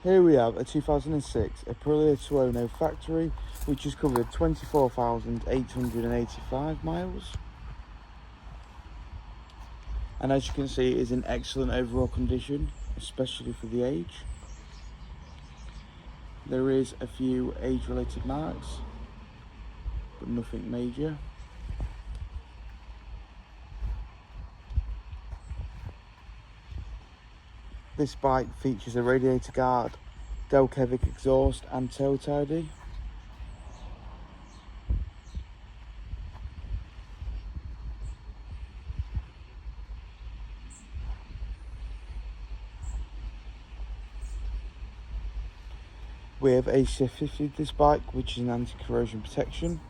Here we have a 2006 Aprilia Tuono factory, which has covered 24,885 miles. And as you can see, it is in excellent overall condition, especially for the age. There is a few age-related marks, but nothing major. This bike features a radiator guard, Delkevic exhaust and tail tidy. We have a 50 this bike, which is an anti-corrosion protection.